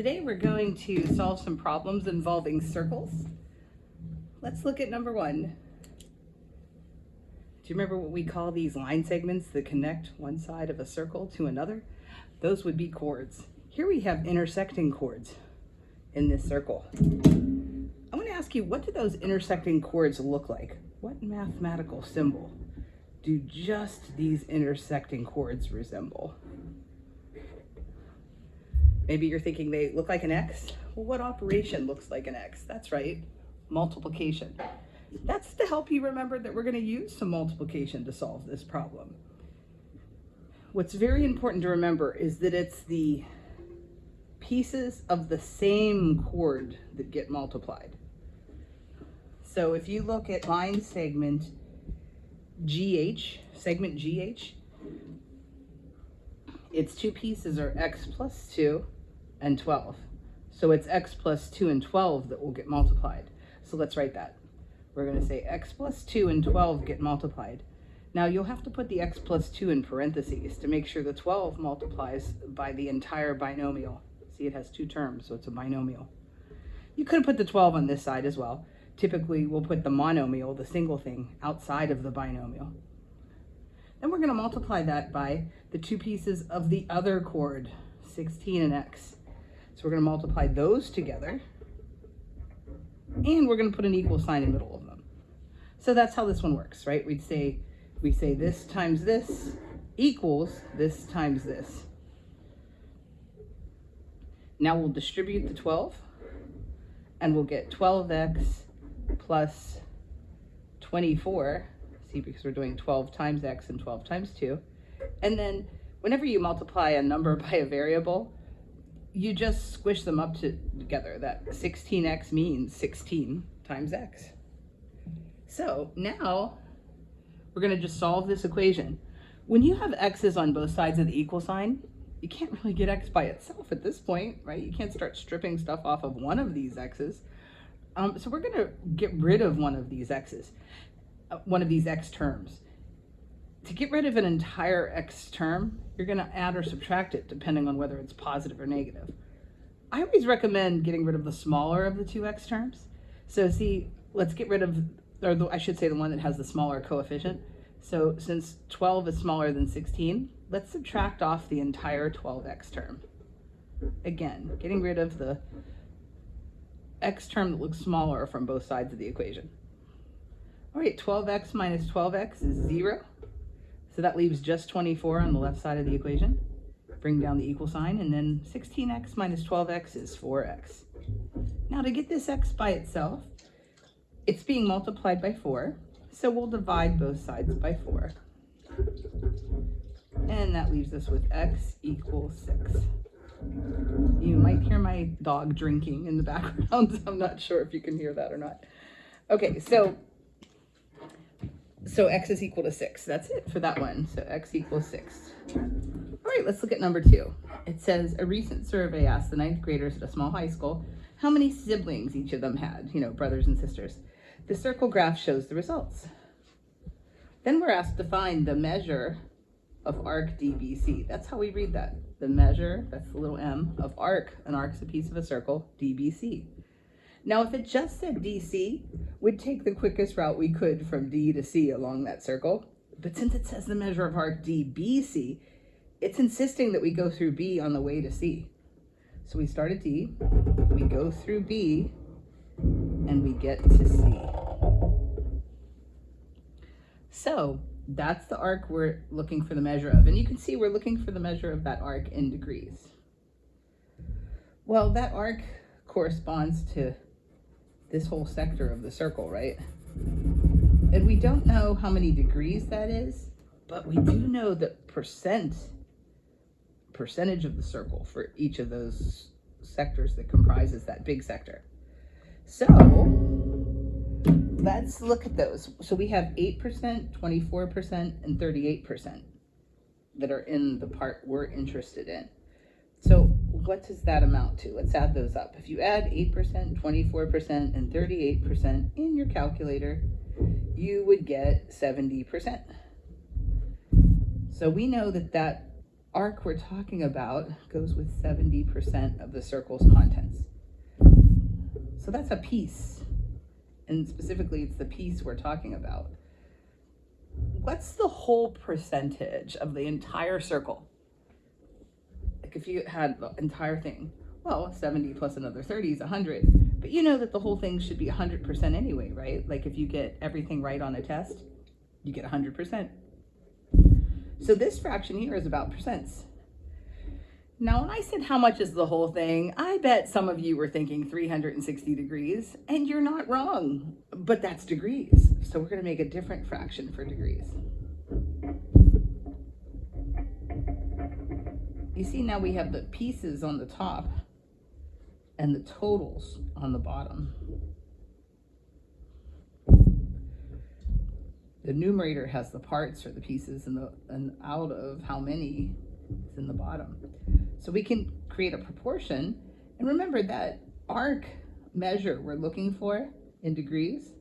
Today we're going to solve some problems involving circles. Let's look at number one. Do you remember what we call these line segments that connect one side of a circle to another? Those would be chords. Here we have intersecting chords in this circle. I want to ask you, what do those intersecting chords look like? What mathematical symbol do just these intersecting chords resemble? Maybe you're thinking they look like an X. Well, what operation looks like an X? That's right, multiplication. That's to help you remember that we're going to use some multiplication to solve this problem. What's very important to remember is that it's the pieces of the same chord that get multiplied. So if you look at line segment GH, segment GH, its two pieces are x plus 2 and 12. So it's x plus 2 and 12 that will get multiplied. So let's write that. We're going to say x plus 2 and 12 get multiplied. Now you'll have to put the x plus 2 in parentheses to make sure the 12 multiplies by the entire binomial. See, it has two terms, so it's a binomial. You could put the 12 on this side as well. Typically, we'll put the monomial, the single thing, outside of the binomial. Then we're going to multiply that by the two pieces of the other chord, 16 and x. So we're going to multiply those together, and we're going to put an equal sign in the middle of them. So that's how this one works, right? We say this times this equals this times this. Now we'll distribute the 12, and we'll get 12x plus 24. See, because we're doing 12 times x and 12 times 2. And then whenever you multiply a number by a variable, you just squish them up together. That 16x means 16 times x. So now we're going to just solve this equation. When you have x's on both sides of the equal sign, you can't really get x by itself at this point, right? You can't start stripping stuff off of one of these x's. So we're going to get rid of one of these x's. One of these x terms. To get rid of an entire x term, you're going to add or subtract it depending on whether it's positive or negative. I always recommend getting rid of the smaller of the two x terms. So see, let's get rid of, or I should say the one that has the smaller coefficient. So since 12 is smaller than 16, let's subtract off the entire 12x term. Again, getting rid of the x term that looks smaller from both sides of the equation. All right, 12x minus 12x is 0. So that leaves just 24 on the left side of the equation. Bring down the equal sign, and then 16x minus 12x is 4x. Now to get this x by itself, it's being multiplied by 4. So we'll divide both sides by 4. And that leaves us with x equals 6. You might hear my dog drinking in the background. I'm not sure if you can hear that or not. Okay, so x is equal to 6. That's it for that one. So x equals 6. All right, let's look at number 2. It says, a recent survey asked the 9th graders at a small high school how many siblings each of them had, brothers and sisters. The circle graph shows the results. Then we're asked to find the measure of arc DBC. That's how we read that. The measure, that's the little m, of arc. An arc's a piece of a circle, DBC. Now, if it just said DC, we'd take the quickest route we could from D to C along that circle. But since it says the measure of arc DBC, it's insisting that we go through B on the way to C. So we start at D, we go through B, and we get to C. So that's the arc we're looking for the measure of. And you can see we're looking for the measure of that arc in degrees. Well, that arc corresponds to this whole sector of the circle, right? And we don't know how many degrees that is, but we do know the percentage of the circle for each of those sectors that comprises that big sector. So let's look at those. So we have 8%, 24%, and 38% that are in the part we're interested in. So what does that amount to? Let's add those up. If you add 8%, 24%, and 38% in your calculator, you would get 70%. So we know that that arc we're talking about goes with 70% of the circle's contents. So that's a piece, and specifically it's the piece we're talking about. What's the whole percentage of the entire circle? Like if you had the entire thing, well, 70 plus another 30 is 100. But you know that the whole thing should be 100% anyway, right? Like if you get everything right on a test, you get 100%. So this fraction here is about percents. Now, when I said how much is the whole thing, I bet some of you were thinking 360 degrees, and you're not wrong, but that's degrees. So we're going to make a different fraction for degrees. You see now we have the pieces on the top and the totals on the bottom. The numerator has the parts or the pieces and out of how many is in the bottom. So we can create a proportion, and remember that arc measure we're looking for in degrees,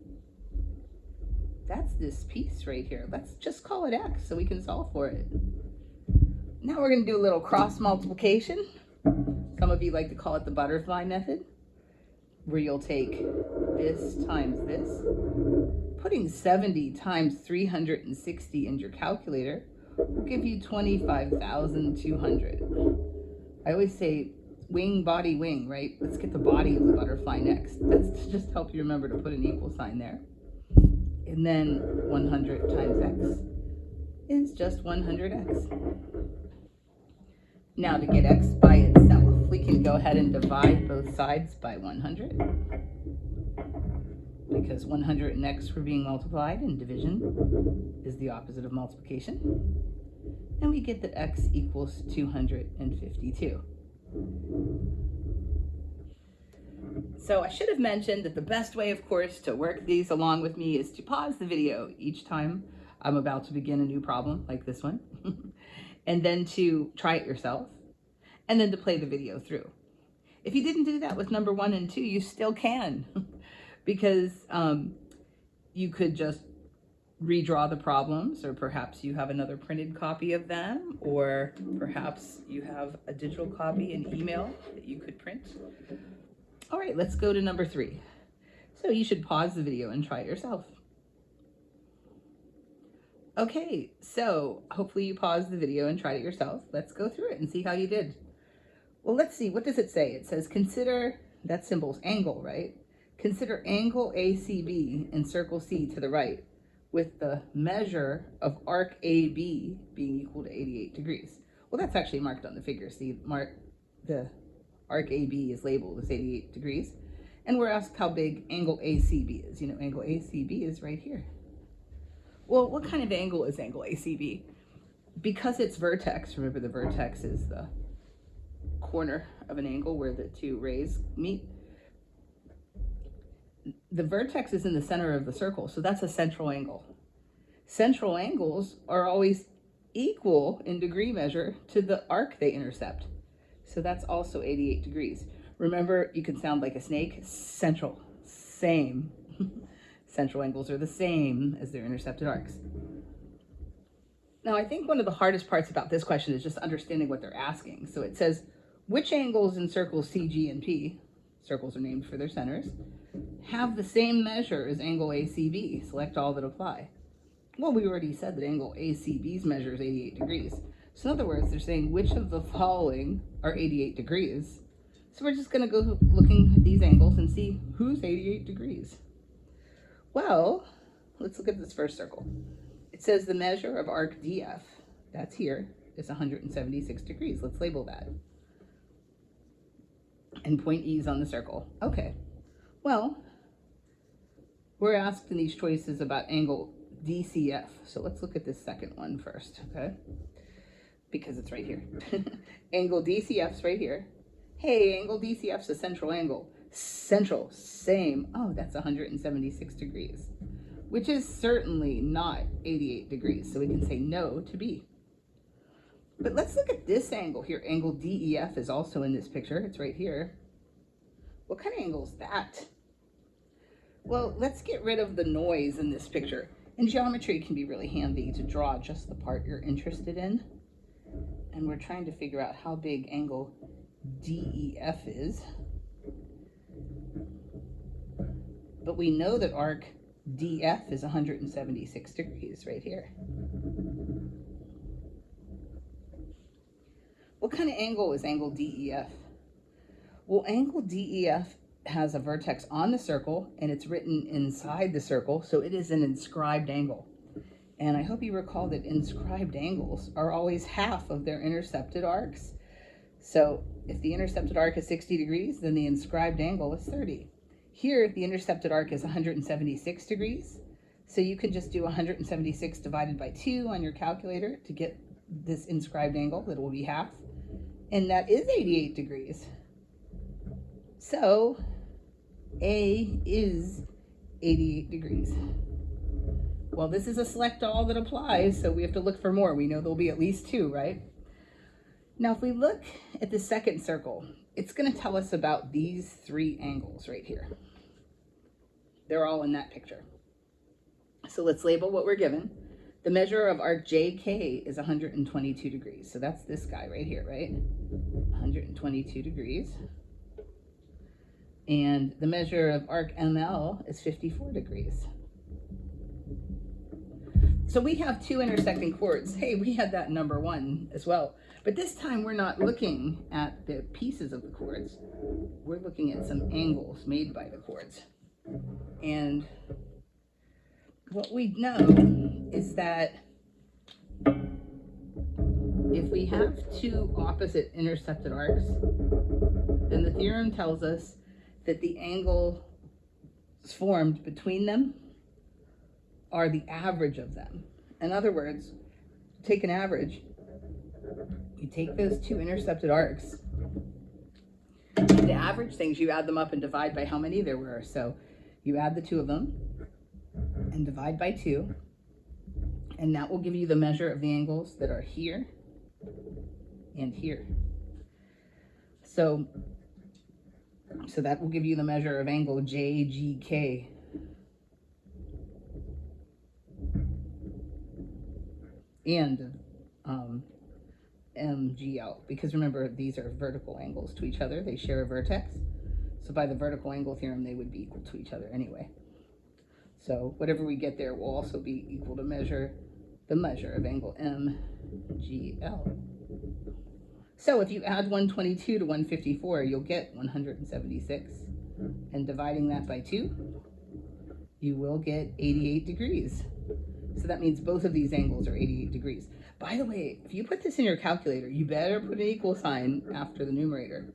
that's this piece right here. Let's just call it x so we can solve for it. Now we're going to do a little cross multiplication. Some of you like to call it the butterfly method, where you'll take this times this. Putting 70 times 360 in your calculator will give you 25,200. I always say wing, body, wing, right? Let's get the body of the butterfly next. That's to just help you remember to put an equal sign there. And then 100 times x is just 100x. Now to get x by itself, we can go ahead and divide both sides by 100. Because 100 and x were being multiplied, and division is the opposite of multiplication. And we get that x equals 252. So I should have mentioned that the best way, of course, to work these along with me is to pause the video each time I'm about to begin a new problem, like this one, and then to try it yourself, and then to play the video through. If you didn't do that with number 1 and 2, you still can. Because you could just redraw the problems, or perhaps you have another printed copy of them, or perhaps you have a digital copy in email that you could print. All right, let's go to number 3. So you should pause the video and try it yourself. Okay, so hopefully you paused the video and tried it yourself. Let's go through it and see how you did. Well, let's see, what does it say? It says consider, that symbol's angle, right? Consider angle ACB in circle C to the right, with the measure of arc AB being equal to 88 degrees. Well, that's actually marked on the figure. See, the arc AB is labeled as 88 degrees. And we're asked how big angle ACB is. You know, angle ACB is right here. Well, what kind of angle is angle ACB? Because it's vertex, remember the vertex is the corner of an angle where the two rays meet. The vertex is in the center of the circle, so that's a central angle. Central angles are always equal in degree measure to the arc they intercept. So that's also 88 degrees. Remember, you can sound like a snake. Central, same. Central angles are the same as their intercepted arcs. Now, I think one of the hardest parts about this question is just understanding what they're asking. So it says, which angles in circles C, G, and P, circles are named for their centers, have the same measure as angle ACB? Select all that apply. Well, we already said that angle ACB's measure is 88 degrees. So in other words, they're saying which of the following are 88 degrees. So we're just going to go looking at these angles and see who's 88 degrees. Well, let's look at this first circle. It says the measure of arc DF, that's here, is 176 degrees. Let's label that. And point E is on the circle. Okay. Well, we're asked in these choices about angle DCF. So let's look at this second one first, okay? Because it's right here. Angle DCF's right here. Hey, angle DCF's a central angle. Central, same. Oh, that's 176 degrees, which is certainly not 88 degrees. So we can say no to B. But let's look at this angle here. Angle DEF is also in this picture. It's right here. What kind of angle is that? Well, let's get rid of the noise in this picture. In geometry, it can be really handy to draw just the part you're interested in. and we're trying to figure out how big angle DEF is. But we know that arc DF is 176 degrees right here. What kind of angle is angle DEF? Well, angle DEF has a vertex on the circle and it's written inside the circle, so it is an inscribed angle. And I hope you recall that inscribed angles are always half of their intercepted arcs. So if the intercepted arc is 60 degrees, then the inscribed angle is 30. Here, the intercepted arc is 176 degrees. So you can just do 176 divided by 2 on your calculator to get this inscribed angle that will be half. And that is 88 degrees. So A is 88 degrees. Well, this is a select all that applies, so we have to look for more. We know there'll be at least 2, right? Now, if we look at the second circle, it's going to tell us about these 3 angles right here. They're all in that picture. So let's label what we're given. The measure of arc JK is 122 degrees. So that's this guy right here, right? 122 degrees. And the measure of arc ML is 54 degrees. So we have 2 intersecting chords. Hey, we had that in number 1 as well. But this time we're not looking at the pieces of the chords. We're looking at some angles made by the chords. And what we know is that if we have 2 opposite intercepted arcs, then the theorem tells us that the angles formed between them are the average of them. In other words, take an average. You take those 2 intercepted arcs, the average things, you add them up and divide by how many there were. So you add the 2 of them and divide by 2, and that will give you the measure of the angles that are here and here. So that will give you the measure of angle JGK. And MGL, because remember, these are vertical angles to each other. They share a vertex. So by the vertical angle theorem, they would be equal to each other anyway. So whatever we get there will also be equal to the measure of angle MGL. So if you add 122 to 154, you'll get 176. And dividing that by 2, you will get 88 degrees. So that means both of these angles are 88 degrees. By the way, if you put this in your calculator, you better put an equal sign after the numerator.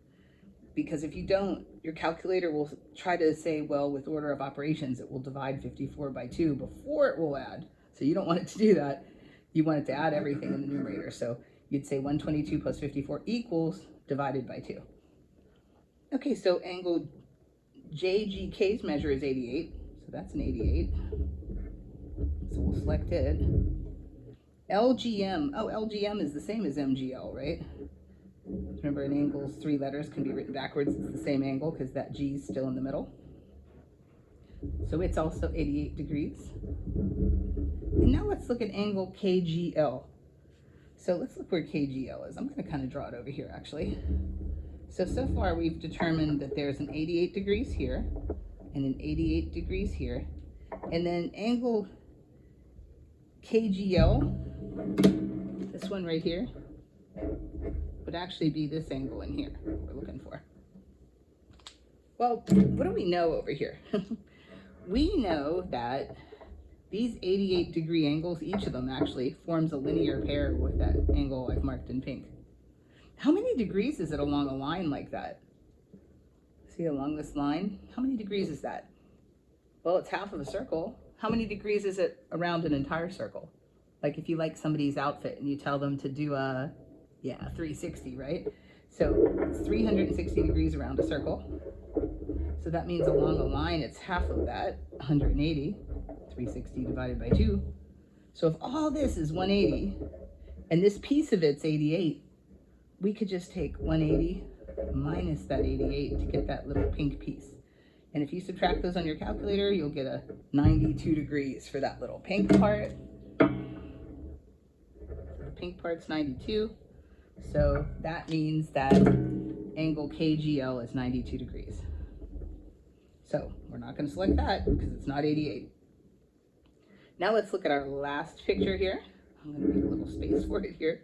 Because if you don't, your calculator will try to say, well, with order of operations, it will divide 54 by 2 before it will add. So you don't want it to do that. You want it to add everything in the numerator. So you'd say 122 plus 54 equals divided by 2. Okay, so angle JGK's measure is 88. So that's an 88. So we'll select it. LGM, oh, LGM is the same as MGL, right? Remember, in angles, 3 letters can be written backwards. It's the same angle because that G is still in the middle. So it's also 88 degrees. And now let's look at angle KGL. So let's look where KGL is. I'm going to kind of draw it over here, actually. So far we've determined that there's an 88 degrees here and an 88 degrees here. And then angle KGL, this one right here, would actually be this angle in here we're looking for. Well, what do we know over here? We know that these 88 degree angles, each of them actually forms a linear pair with that angle I've marked in pink. How many degrees is it along a line like that? See, along this line, how many degrees is that? Well, it's half of a circle. How many degrees is it around an entire circle? Like if you like somebody's outfit and you tell them to do a 360, right? So it's 360 degrees around a circle. So that means along a line, it's half of that, 180, 360 divided by 2. So if all this is 180, and this piece of it's 88, we could just take 180 minus that 88 to get that little pink piece. And if you subtract those on your calculator, you'll get a 92 degrees for that little pink part. The pink part's 92. So that means that angle KGL is 92 degrees. So we're not going to select that because it's not 88. Now let's look at our last picture here. I'm going to make a little space for it here.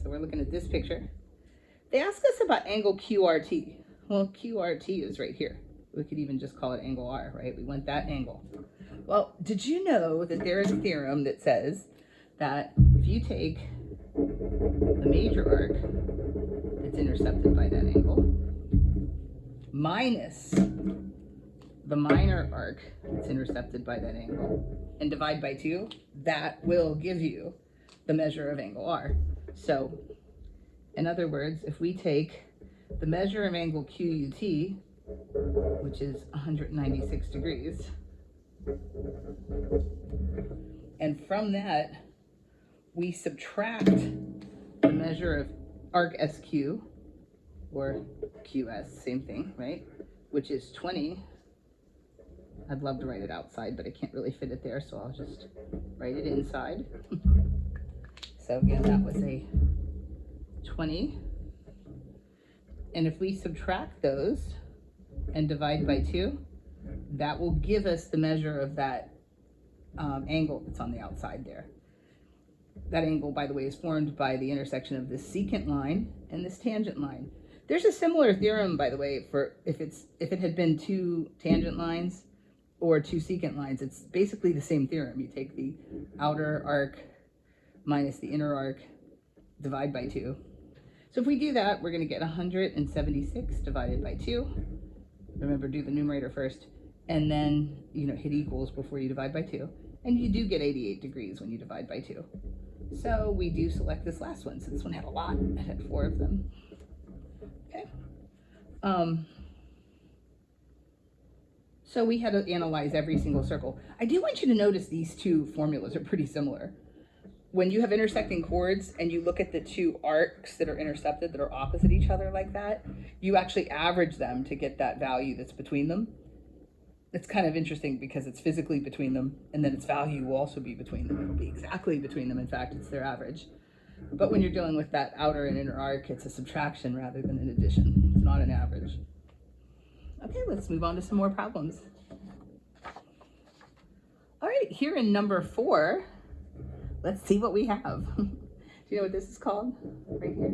So we're looking at this picture. They ask us about angle QRT. Well, QRT is right here. We could even just call it angle R, right? We want that angle. Well, did you know that there is a theorem that says that if you take the major arc that's intercepted by that angle minus the minor arc that's intercepted by that angle and divide by 2, that will give you the measure of angle R. So, in other words, if we take the measure of angle QUT, which is 196 degrees, and from that, we subtract the measure of arc SQ, or QS, same thing, right? Which is 20. I'd love to write it outside, but I can't really fit it there, so I'll just write it inside. So again, that was a 20. And if we subtract those and divide by 2, that will give us the measure of that angle that's on the outside there. That angle, by the way, is formed by the intersection of this secant line and this tangent line. There's a similar theorem, by the way, for if it had been 2 tangent lines or 2 secant lines. It's basically the same theorem. You take the outer arc minus the inner arc, divide by 2. So if we do that, we're going to get 176 divided by 2. Remember, do the numerator first, and then, hit equals before you divide by 2. And you do get 88 degrees when you divide by 2. So we do select this last one. So this one had a lot. It had 4 of them. Okay. So we had to analyze every single circle. I do want you to notice these two formulas are pretty similar. When you have intersecting chords and you look at the 2 arcs that are intercepted that are opposite each other like that, you actually average them to get that value that's between them. It's kind of interesting because it's physically between them, and then its value will also be between them. It'll be exactly between them. In fact, it's their average. But when you're dealing with that outer and inner arc, it's a subtraction rather than an addition. It's not an average. Okay, let's move on to some more problems. All right, here in number 4, let's see what we have. Do you know what this is called? Right here.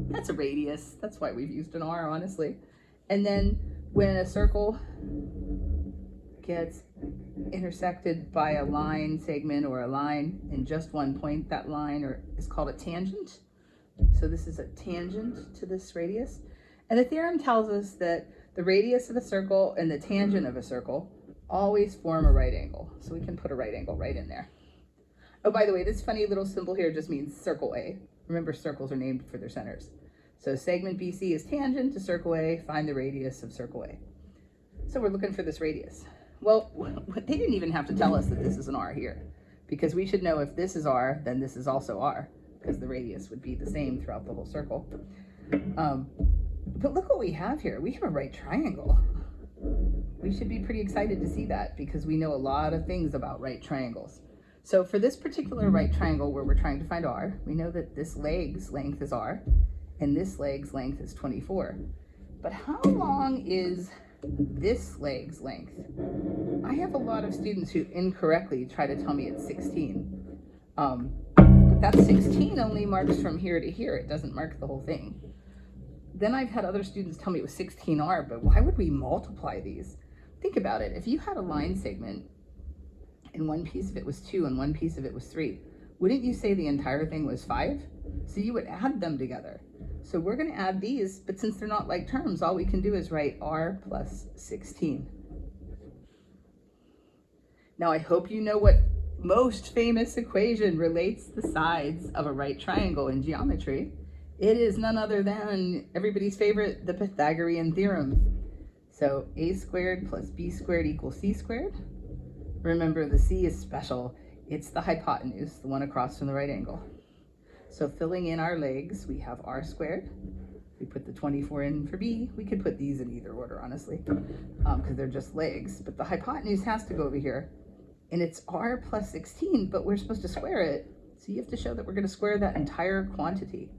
That's a radius. That's why we've used an R, honestly. And then when a circle gets intersected by a line segment or a line in just one point, that line is called a tangent. So this is a tangent to this radius. And the theorem tells us that the radius of a circle and the tangent of a circle always form a right angle. So we can put a right angle right in there. Oh, by the way, this funny little symbol here just means circle A. Remember, circles are named for their centers. So segment BC is tangent to circle A. Find the radius of circle A. So we're looking for this radius. Well, they didn't even have to tell us that this is an R here, because we should know if this is R, then this is also R, because the radius would be the same throughout the whole circle. But look what we have here. We have a right triangle. We should be pretty excited to see that because we know a lot of things about right triangles. So for this particular right triangle where we're trying to find R, we know that this leg's length is R and this leg's length is 24. But how long is this leg's length? I have a lot of students who incorrectly try to tell me it's 16. But that 16 only marks from here to here. It doesn't mark the whole thing. Then I've had other students tell me it was 16R, but why would we multiply these? Think about it. If you had a line segment and one piece of it was 2 and one piece of it was 3, wouldn't you say the entire thing was 5? So you would add them together. So we're going to add these, but since they're not like terms, all we can do is write R plus 16. Now I hope you know what most famous equation relates the sides of a right triangle in geometry. It is none other than everybody's favorite, the Pythagorean theorem. So a squared plus b squared equals c squared. Remember, the c is special. It's the hypotenuse, the one across from the right angle. So filling in our legs, we have r squared. We put the 24 in for b. We could put these in either order, honestly, because they're just legs. But the hypotenuse has to go over here. And it's r plus 16, but we're supposed to square it. So you have to show that we're going to square that entire quantity.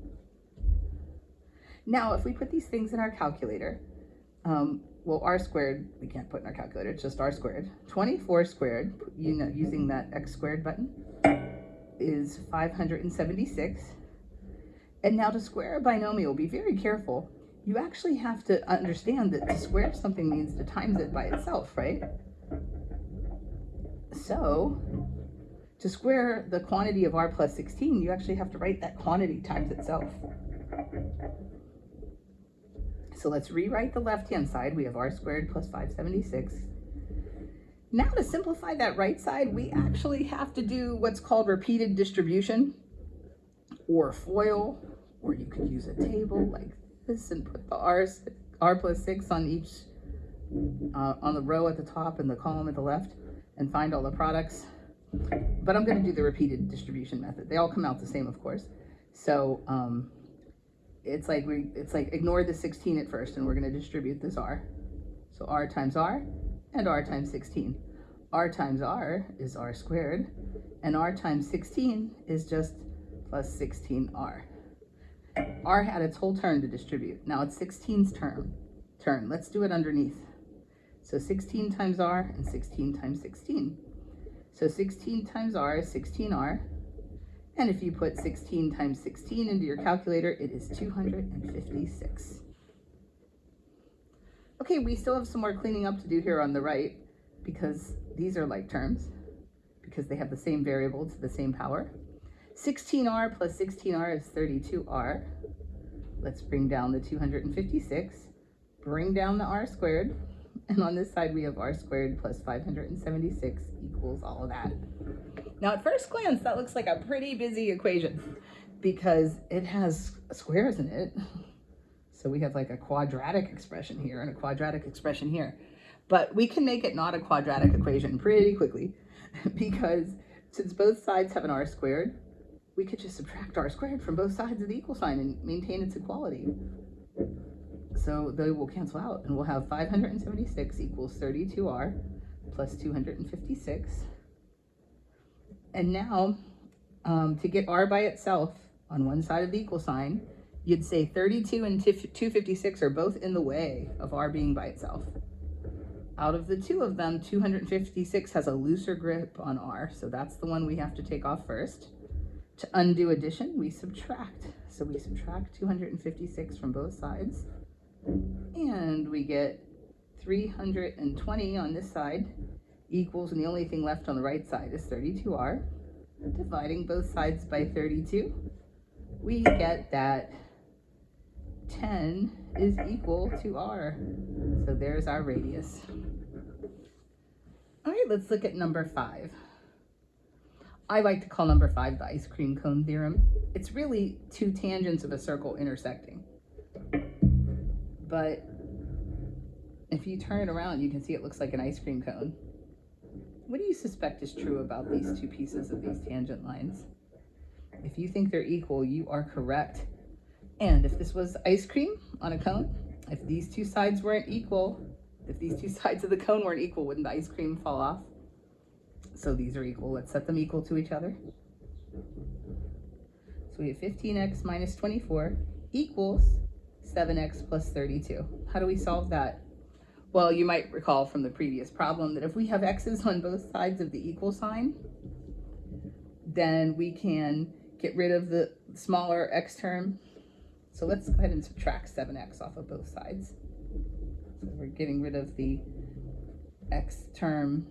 Now, if we put these things in our calculator, well, r squared, we can't put in our calculator, it's just r squared. 24 squared, using that x squared button, is 576. And now to square a binomial, be very careful. You actually have to understand that to square something means to times it by itself, right? So, to square the quantity of r plus 16, you actually have to write that quantity times itself. So let's rewrite the left-hand side. We have r squared plus 576. Now to simplify that right side, we actually have to do what's called repeated distribution, or FOIL, or you could use a table like this and put the r plus 6 on each, on the row at the top and the column at the left, and find all the products. But I'm going to do the repeated distribution method. They all come out the same, of course. So it's like ignore the 16 at first, and we're going to distribute this r. So r times r and r times 16. R times r is r squared, and r times 16 is just plus 16r. R had its whole turn to distribute. Now it's 16's turn. Let's do it underneath. So 16 times r and 16 times 16. So 16 times r is 16r. And if you put 16 times 16 into your calculator, it is 256. Okay, we still have some more cleaning up to do here on the right, because these are like terms, because they have the same variable to the same power. 16r plus 16r is 32r. Let's bring down the 256, bring down the r squared, and on this side we have r squared plus 576 equals all of that. Now at first glance, that looks like a pretty busy equation because it has squares in it. So we have like a quadratic expression here and a quadratic expression here. But we can make it not a quadratic equation pretty quickly because since both sides have an r squared, we could just subtract r squared from both sides of the equal sign and maintain its equality. So they will cancel out, and we'll have 576 equals 32r plus 256. And now, to get r by itself on one side of the equal sign, you'd say 32 and 256 are both in the way of r being by itself. Out of the two of them, 256 has a looser grip on r, so that's the one we have to take off first. To undo addition, we subtract. So we subtract 256 from both sides, and we get 320 on this side equals, and the only thing left on the right side is 32r. Dividing both sides by 32, we get that 10 is equal to r. So there's our radius. All right, let's look at number 5. I like to call number 5 the ice cream cone theorem. It's really two tangents of a circle intersecting. But if you turn it around, you can see it looks like an ice cream cone. What do you suspect is true about these two pieces of these tangent lines? If you think they're equal, you are correct. And if this was ice cream on a cone, if these two sides weren't equal, if these two sides of the cone weren't equal, wouldn't the ice cream fall off? So these are equal. Let's set them equal to each other. So we have 15x minus 24 equals 7x plus 32. How do we solve that? Well, you might recall from the previous problem that if we have x's on both sides of the equal sign, then we can get rid of the smaller x term. So let's go ahead and subtract 7x off of both sides. So we're getting rid of the x term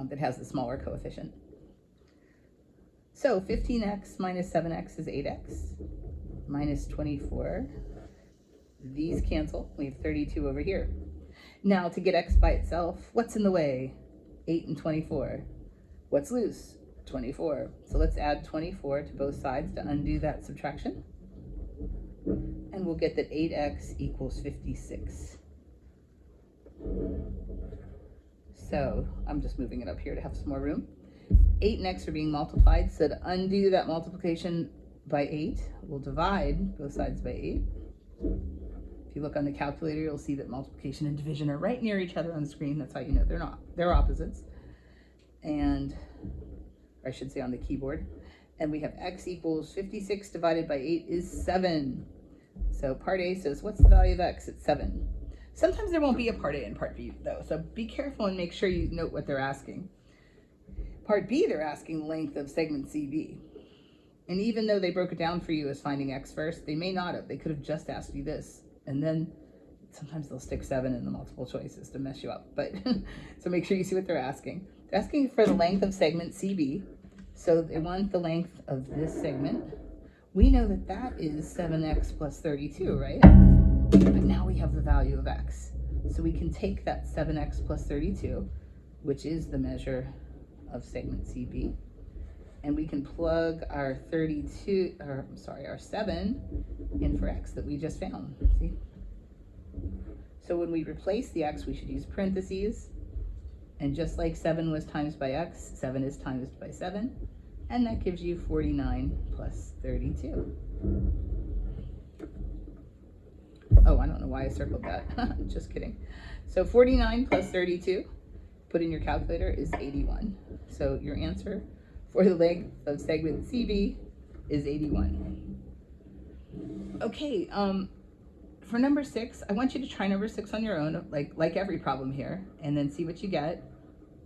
that has the smaller coefficient. So 15x minus 7x is 8x minus 24. These cancel. We have 32 over here. Now to get x by itself, what's in the way? 8 and 24. What's loose? 24. So let's add 24 to both sides to undo that subtraction. And we'll get that 8x equals 56. So I'm just moving it up here to have some more room. 8 and x are being multiplied, so to undo that multiplication by 8, we'll divide both sides by 8. If you look on the calculator, you'll see that multiplication and division are right near each other on the screen. That's how you know they're not. They're opposites. And, or I should say on the keyboard. And we have x equals 56 divided by 8 is 7. So part A says, what's the value of x? It's 7. Sometimes there won't be a part A and part B, though, so be careful and make sure you note what they're asking. Part B, they're asking the length of segment CB. And even though they broke it down for you as finding x first, they may not have. They could have just asked you this. And then sometimes they'll stick 7 in the multiple choices to mess you up. But so make sure you see what they're asking. They're asking for the length of segment CB. So they want the length of this segment. We know that that is 7x plus 32, right? But now we have the value of x. So we can take that 7x plus 32, which is the measure of segment CB, and we can plug our our 7 in for x that we just found, see? So when we replace the x, we should use parentheses, and just like 7 was times by x, 7 is times by 7, and that gives you 49 plus 32. Oh, I don't know why I circled that. Just kidding. So 49 plus 32, put in your calculator, is 81. So your answer for the length of segment CB is 81. Okay, for number 6, I want you to try number 6 on your own, like every problem here, and then see what you get.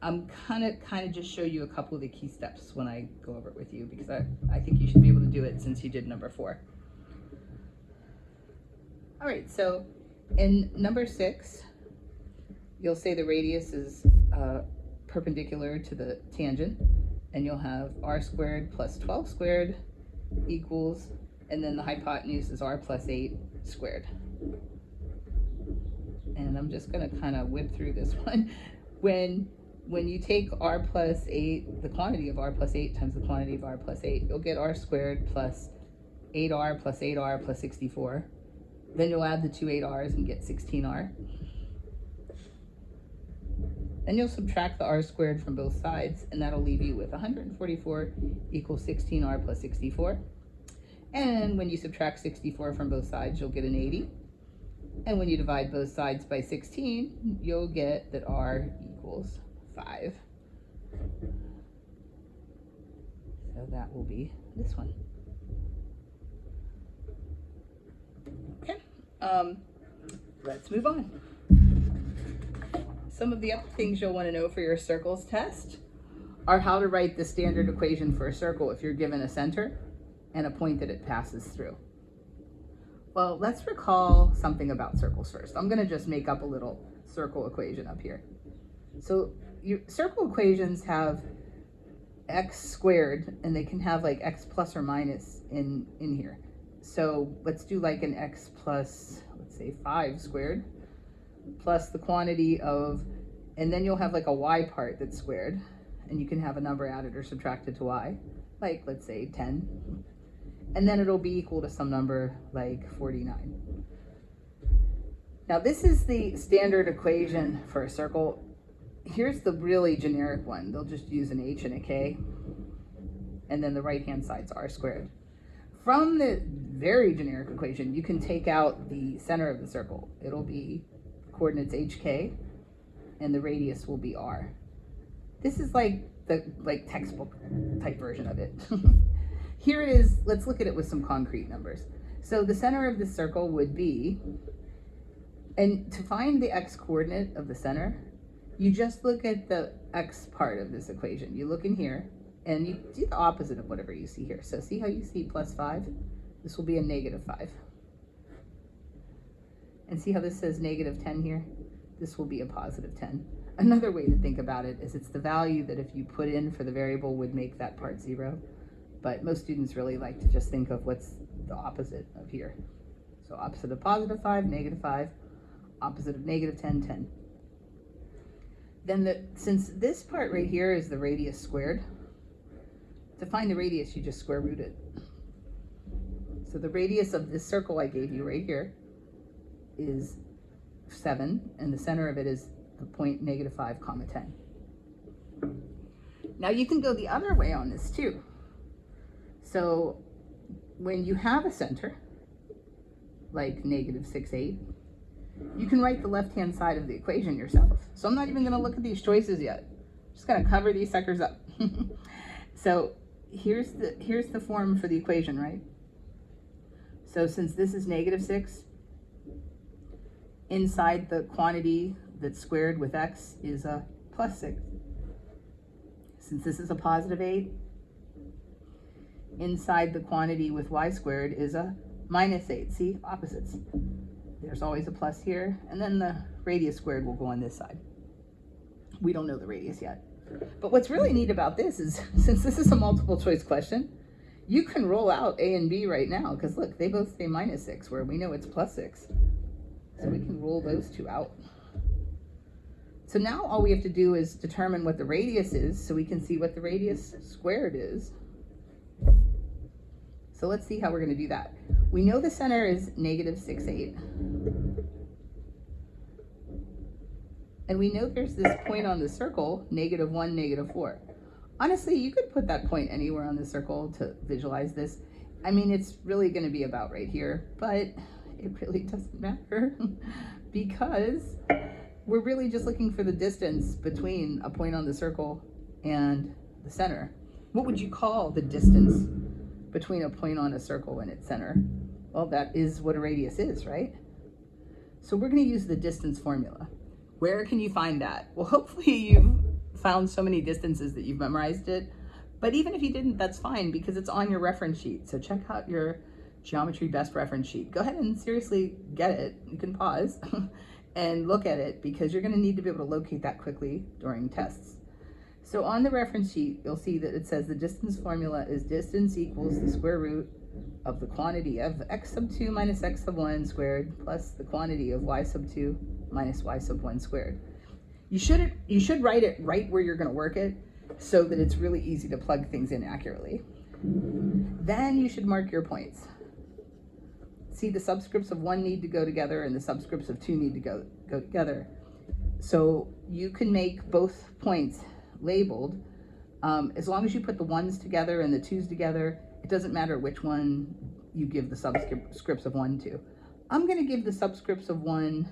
I'm kind of just show you a couple of the key steps when I go over it with you, because I think you should be able to do it since you did number 4. All right, so in number 6, you'll say the radius is perpendicular to the tangent, and you'll have r squared plus 12 squared equals, and then the hypotenuse is r plus 8 squared. And I'm just going to kind of whip through this one. When you take r plus 8, the quantity of r plus 8 times the quantity of r plus 8, you'll get r squared plus 8r plus 8r plus 64. Then you'll add the two 8r's and get 16r. Then you'll subtract the r squared from both sides, and that'll leave you with 144 equals 16r plus 64. And when you subtract 64 from both sides, you'll get an 80. And when you divide both sides by 16, you'll get that r equals 5. So that will be this one. Okay, let's move on. Some of the other things you'll want to know for your circles test are how to write the standard equation for a circle if you're given a center and a point that it passes through. Well, let's recall something about circles first. I'm going to just make up a little circle equation up here. So your circle equations have x squared, and they can have like x plus or minus in here. So let's do like an x plus, let's say 5 squared, plus the quantity of, and then you'll have like a y part that's squared, and you can have a number added or subtracted to y, like let's say 10, and then it'll be equal to some number like 49. Now this is the standard equation for a circle. Here's the really generic one. They'll just use an h and a k, and then the right hand side's r squared. From the very generic equation, you can take out the center of the circle. It'll be coordinates hk, and the radius will be r. This is like the textbook type version of it. Here it is. Let's look at it with some concrete numbers. So the center of the circle would be, and to find the x coordinate of the center, you just look at the x part of this equation. You look in here, and you do the opposite of whatever you see here. So see how you see plus 5? This will be a negative 5. And see how this says negative 10 here? This will be a positive 10. Another way to think about it is it's the value that if you put in for the variable would make that part 0. But most students really like to just think of what's the opposite of here. So opposite of positive 5, negative 5. Opposite of negative 10, 10. Then since this part right here is the radius squared, to find the radius, you just square root it. So the radius of this circle I gave you right here is 7, and the center of it is the point negative 5, comma 10. Now you can go the other way on this too. So when you have a center, like negative 6, 8, you can write the left-hand side of the equation yourself. So I'm not even going to look at these choices yet. I'm just going to cover these suckers up. So here's the form for the equation, right? So since this is -6, inside the quantity that's squared with x is a +6. Since this is a +8, inside the quantity with y squared is a -8. See, opposites. There's always a plus here, and then the radius squared will go on this side. We don't know the radius yet. But what's really neat about this is, since this is a multiple choice question, you can roll out A and B right now, because look, they both say -6, where we know it's +6. So we can roll those two out. So now all we have to do is determine what the radius is, so we can see what the radius squared is. So let's see how we're going to do that. We know the center is -6, 8. And we know there's this point on the circle, -1, -4. Honestly, you could put that point anywhere on the circle to visualize this. I mean, it's really going to be about right here, but it really doesn't matter because we're really just looking for the distance between a point on the circle and the center. What would you call the distance between a point on a circle and its center? Well, that is what a radius is, right? So we're going to use the distance formula. Where can you find that? Well, hopefully you've found so many distances that you've memorized it. But even if you didn't, that's fine because it's on your reference sheet. So check out your Geometry Best reference sheet. Go ahead and seriously get it. You can pause and look at it because you're going to need to be able to locate that quickly during tests. So on the reference sheet, you'll see that it says the distance formula is distance equals the square root of the quantity of x2 minus x1 squared plus the quantity of y2 minus y1 squared. You should write it right where you're going to work it so that it's really easy to plug things in accurately. Then you should mark your points. See, the subscripts of 1 need to go together and the subscripts of 2 need to go together. So you can make both points labeled. As long as you put the 1's together and the 2's together, it doesn't matter which one you give the subscripts of 1 to. I'm going to give the subscripts of 1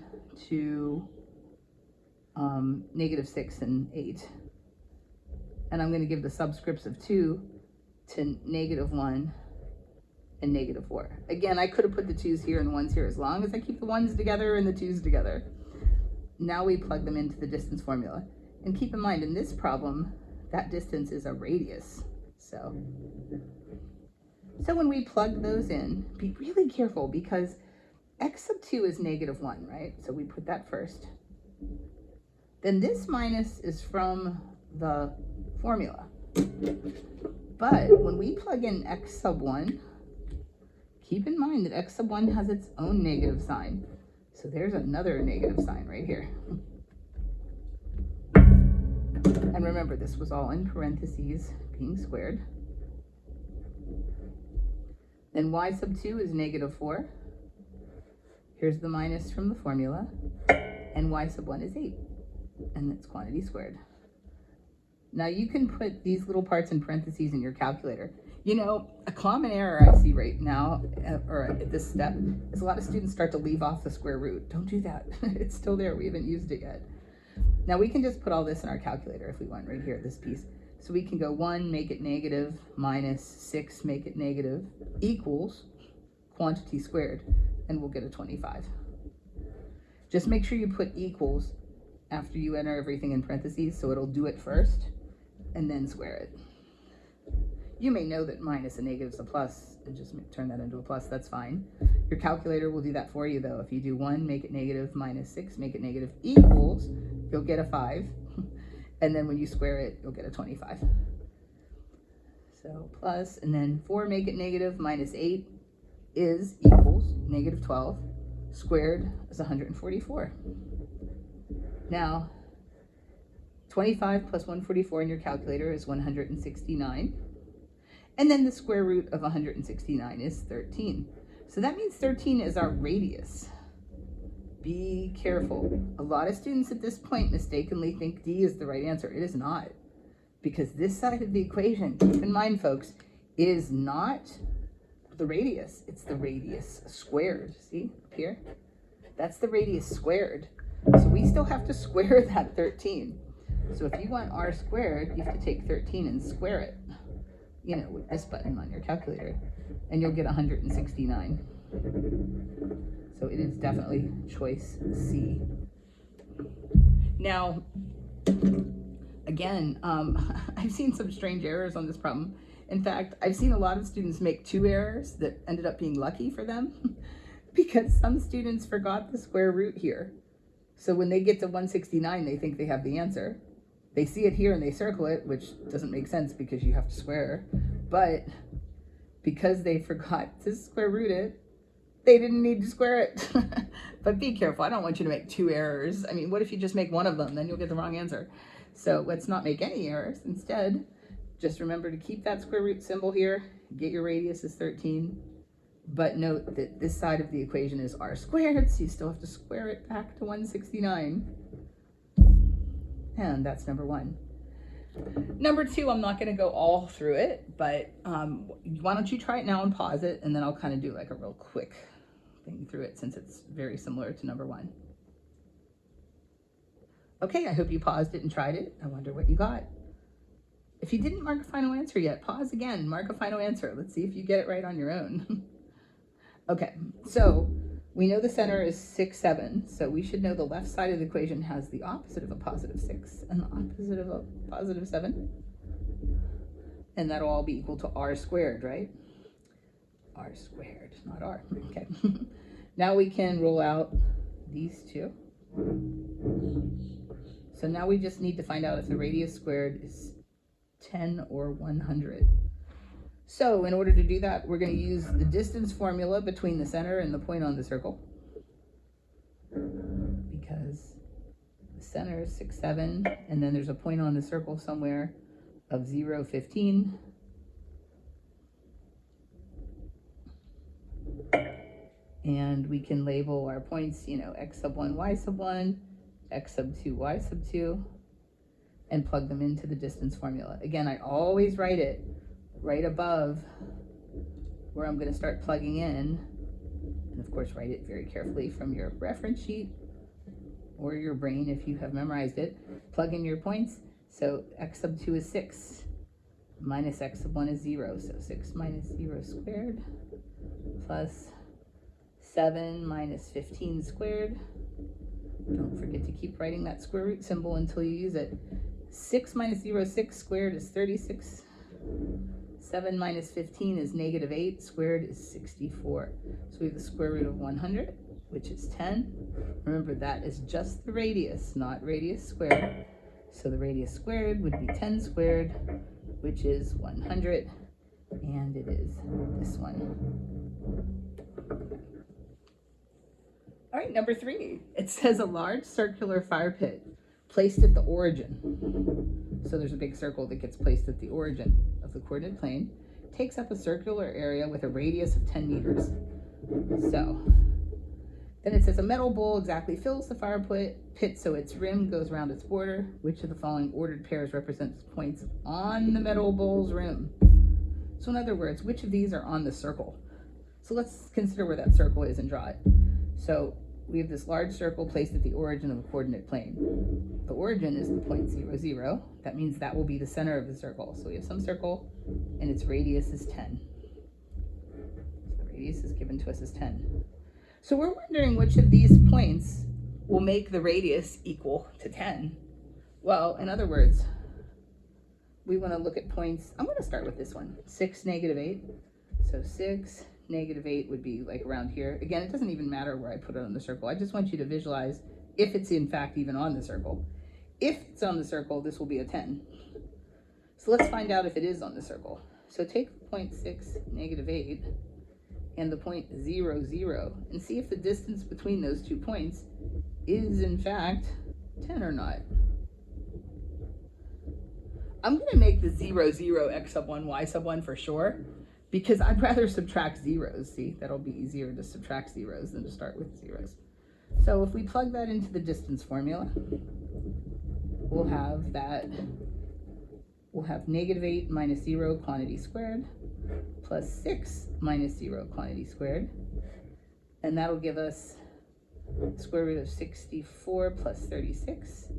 to -6 and 8. And I'm going to give the subscripts of 2 to -1 and -4. Again, I could have put the 2's here and the 1's here as long as I keep the 1's together and the 2's together. Now we plug them into the distance formula. And keep in mind, in this problem, that distance is a radius. So when we plug those in, be really careful because x2 is -1, right? So we put that first. Then this minus is from the formula. But when we plug in x1, keep in mind that x1 has its own negative sign. So there's another negative sign right here. And remember, this was all in parentheses being squared. Then y2 is -4. Here's the minus from the formula. And y1 is 8. And that's quantity squared. Now you can put these little parts in parentheses in your calculator. You know, a common error I see right now, or at this step, is a lot of students start to leave off the square root. Don't do that. It's still there. We haven't used it yet. Now we can just put all this in our calculator if we want right here, this piece. So we can go 1, make it negative, minus 6, make it negative, equals quantity squared, and we'll get a 25. Just make sure you put equals after you enter everything in parentheses, so it'll do it first, and then square it. You may know that minus and negative is a plus, and just turn that into a plus, that's fine. Your calculator will do that for you though. If you do 1, make it negative, minus 6, make it negative, equals, you'll get a 5. And then when you square it, you'll get a 25. So plus, and then 4, make it negative, minus 8 is equals -12. Squared is 144. Now, 25 plus 144 in your calculator is 169. And then the square root of 169 is 13. So that means 13 is our radius. Be careful. A lot of students at this point mistakenly think D is the right answer. It is not. Because this side of the equation, keep in mind folks, is not the radius. It's the radius squared. See up here? That's the radius squared. So we still have to square that 13. So if you want r squared, you have to take 13 and square it. you know, with this button on your calculator, and you'll get 169. So it is definitely choice C. Now, again, I've seen some strange errors on this problem. In fact, I've seen a lot of students make 2 errors that ended up being lucky for them because some students forgot the square root here. So when they get to 169, they think they have the answer. They see it here and they circle it, which doesn't make sense because you have to square. But because they forgot to square root it, they didn't need to square it. But be careful. I don't want you to make 2 errors. I mean, what if you just make one of them? Then you'll get the wrong answer. So let's not make any errors. Instead, just remember to keep that square root symbol here. Get your radius as 13. But note that this side of the equation is r squared, so you still have to square it back to 169. And that's number 1. Number 2, I'm not going to go all through it, but why don't you try it now and pause it, and then I'll kind of do like a real quick thing through it since it's very similar to number 1. Okay, I hope you paused it and tried it. I wonder what you got. If you didn't mark a final answer yet, pause again, mark a final answer. Let's see if you get it right on your own. Okay, so we know the center is 6, 7, so we should know the left side of the equation has the opposite of a positive 6 and the opposite of a positive 7. And that'll all be equal to r squared, right? R squared, not r. Okay. Now we can roll out these 2. So now we just need to find out if the radius squared is 10 or 100. So in order to do that, we're going to use the distance formula between the center and the point on the circle. Because the center is 6, 7, and then there's a point on the circle somewhere of 0, 15. And we can label our points, you know, x sub 1, y sub 1, x sub 2, y sub 2, and plug them into the distance formula. Again, I always write it right above where I'm going to start plugging in, and of course write it very carefully from your reference sheet or your brain if you have memorized it. Plug in your points. So x sub 2 is 6 minus x sub 1 is 0, so 6 minus 0 squared plus 7 minus 15 squared. Don't forget to keep writing that square root symbol until you use it. 6 minus 0, 6 squared is 36. 7 minus 15 is negative 8, squared is 64. So we have the square root of 100, which is 10. Remember, that is just the radius, not radius squared. So the radius squared would be 10 squared, which is 100, and it is this one. All right, number 3. It says a large circular fire pit placed at the origin. So there's a big circle that gets placed at the origin of the coordinate plane, takes up a circular area with a radius of 10 meters. So then it says a metal bowl exactly fills the fire pit so its rim goes around its border. Which of the following ordered pairs represents points on the metal bowl's rim? So in other words, which of these are on the circle? So let's consider where that circle is and draw it. So we have this large circle placed at the origin of a coordinate plane. The origin is the point 0, 0. That means that will be the center of the circle. So we have some circle, and its radius is 10. So the radius is given to us as 10. So we're wondering which of these points will make the radius equal to 10. Well, in other words, we want to look at points. I'm going to start with this one, 6, negative 8. So 6, negative 8 would be like around here. Again, it doesn't even matter where I put it on the circle. I just want you to visualize if it's in fact even on the circle. If it's on the circle, this will be a 10. So let's find out if it is on the circle. So take point 6, negative 8, and the point 0, 0, and see if the distance between those 2 points is in fact 10 or not. I'm going to make the 0, 0, x sub 1, y sub 1 for sure, because I'd rather subtract zeros. See, that'll be easier to subtract zeros than to start with zeros. So if we plug that into the distance formula, we'll have negative 8 minus 0 quantity squared plus 6 minus 0 quantity squared. And that'll give us square root of 64 plus 36.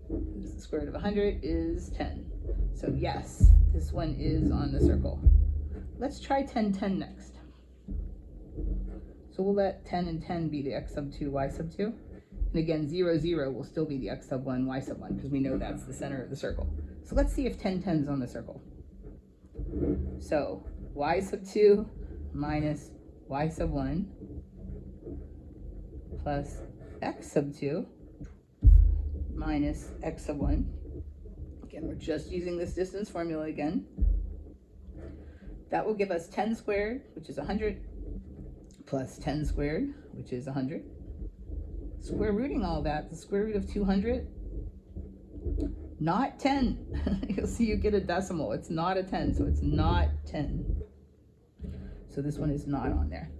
The square root of 100 is 10. So yes, This one is on the circle. Let's try 10, 10 next. So we'll let 10 and 10 be the x sub 2, y sub 2. And again, 0, 0 will still be the x sub 1, y sub 1, because we know that's the center of the circle. So let's see if 10, 10 is on the circle. So y sub 2 minus y sub 1 plus x sub 2 minus x sub 1. Again, we're just using this distance formula again. That will give us 10 squared, which is 100, plus 10 squared, which is 100. Square rooting all that, the square root of 200, not 10. You'll see you get a decimal. It's not a 10, so it's not 10. So this one is not on there.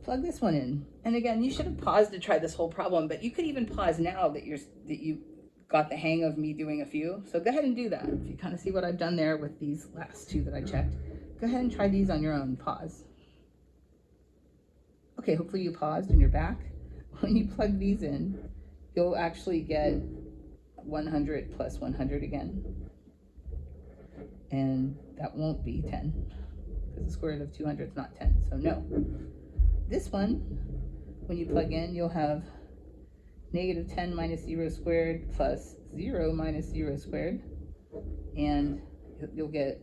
Plug this one in. And again, you should have paused to try this whole problem, but you could even pause now that you got the hang of me doing a few. So go ahead and do that. If you kind of see what I've done there with these last two that I checked, go ahead and try these on your own. Pause. Okay, hopefully you paused and you're back. When you plug these in, you'll actually get 100 plus 100 again. And that won't be 10, because the square root of 200 is not 10, so no. This one, when you plug in, you'll have negative 10 minus 0 squared plus 0 minus 0 squared, and you'll get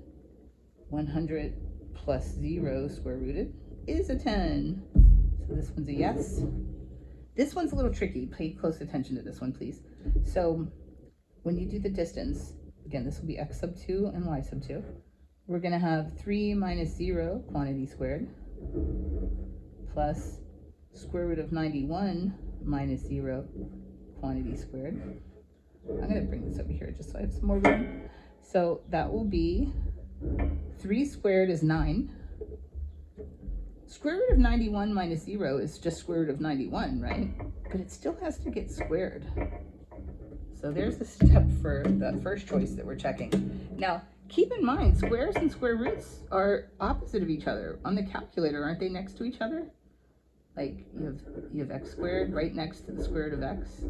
100 plus 0 square rooted is a 10. So this one's a yes. This one's a little tricky. Pay close attention to this one, please. So when you do the distance, again, this will be x sub 2 and y sub 2. We're going to have 3 minus 0 quantity squared plus square root of 91 minus 0 quantity squared. I'm going to bring this over here just so I have some more room. So that will be 3 squared is 9. Square root of 91 minus 0 is just square root of 91, right? But it still has to get squared. So there's the step for the first choice that we're checking. Now, keep in mind, squares and square roots are opposite of each other. On the calculator, aren't they next to each other? Like you have x squared right next to the square root of x.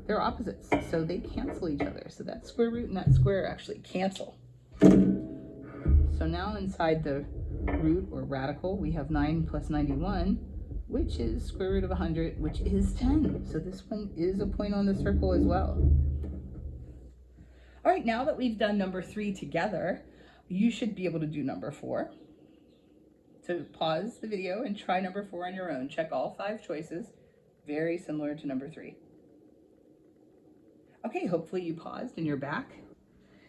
They're opposites, so they cancel each other. So that square root and that square actually cancel. So now inside the root or radical, we have 9 plus 91, which is square root of 100, which is 10. So this one is a point on the circle as well. All right, now that we've done number 3 together, you should be able to do number 4. So pause the video and try number 4 on your own. Check all 5 choices, very similar to number 3. Okay, hopefully you paused and you're back.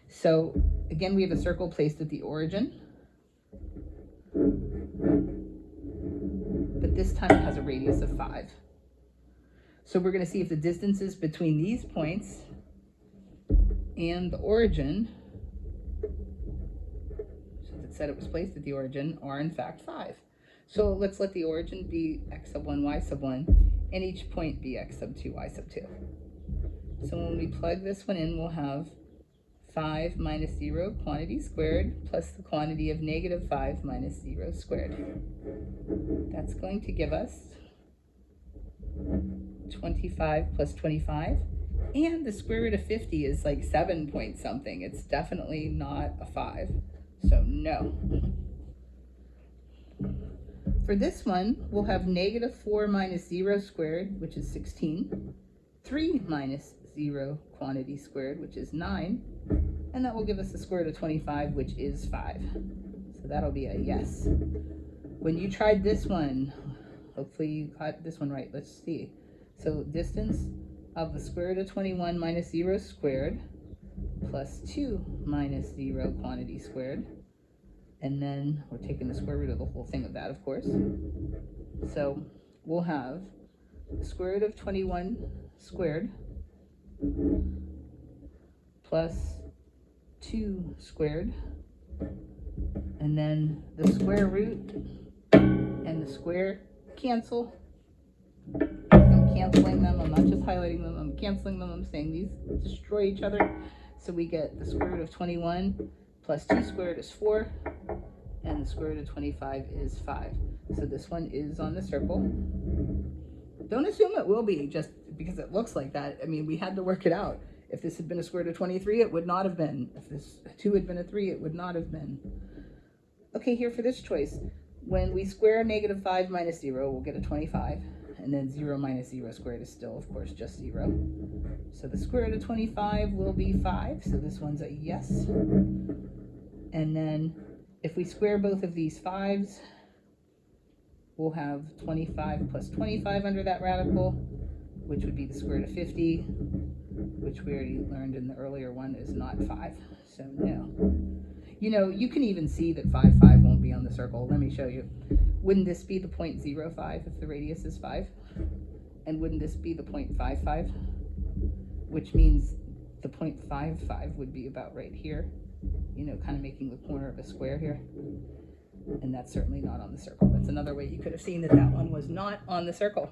So again, we have a circle placed at the origin, but this time it has a radius of 5. So we're going to see if the distances between these points and the origin, since it said it was placed at the origin, are in fact 5. So let's let the origin be x sub 1, y sub 1, and each point be x sub 2, y sub 2. So when we plug this one in, we'll have 5 minus 0 quantity squared plus the quantity of negative 5 minus 0 squared. That's going to give us 25 plus 25. And the square root of 50 is like 7 point something. It's definitely not a 5. So no. For this one, we'll have negative 4 minus 0 squared, which is 16. 3 minus 0 quantity squared, which is 9. And that will give us the square root of 25, which is 5. So that'll be a yes. When you tried this one, hopefully you got this one right. Let's see. So distance of the square root of 21 minus 0 squared plus 2 minus 0 quantity squared. And then we're taking the square root of the whole thing of that, of course. So we'll have the square root of 21 squared plus 2 squared, and then the square root and the square cancel. I'm canceling them. I'm not just highlighting them. I'm canceling them. I'm saying these destroy each other. So we get the square root of 21 plus 2 squared is 4, and the square root of 25 is 5. So this one is on the circle. Don't assume it will be just because it looks like that. I mean, we had to work it out. If this had been a square root of 23, it would not have been. If this 2 had been a 3, it would not have been. Okay, here for this choice, when we square -5 minus 0, we'll get a 25. And then 0 minus 0 squared is still, of course, just 0. So the square root of 25 will be 5, so this one's a yes. And then if we square both of these 5s, we'll have 25 plus 25 under that radical, which would be the square root of 50, which we already learned in the earlier one is not 5, so no. You know, you can even see that 5, 5 won't be on the circle. Let me show you. Wouldn't this be the 0.05 if the radius is 5? And wouldn't this be the 0.55? Which means the 0.55 would be about right here, you know, kind of making the corner of a square here. And that's certainly not on the circle. That's another way you could have seen that that one was not on the circle.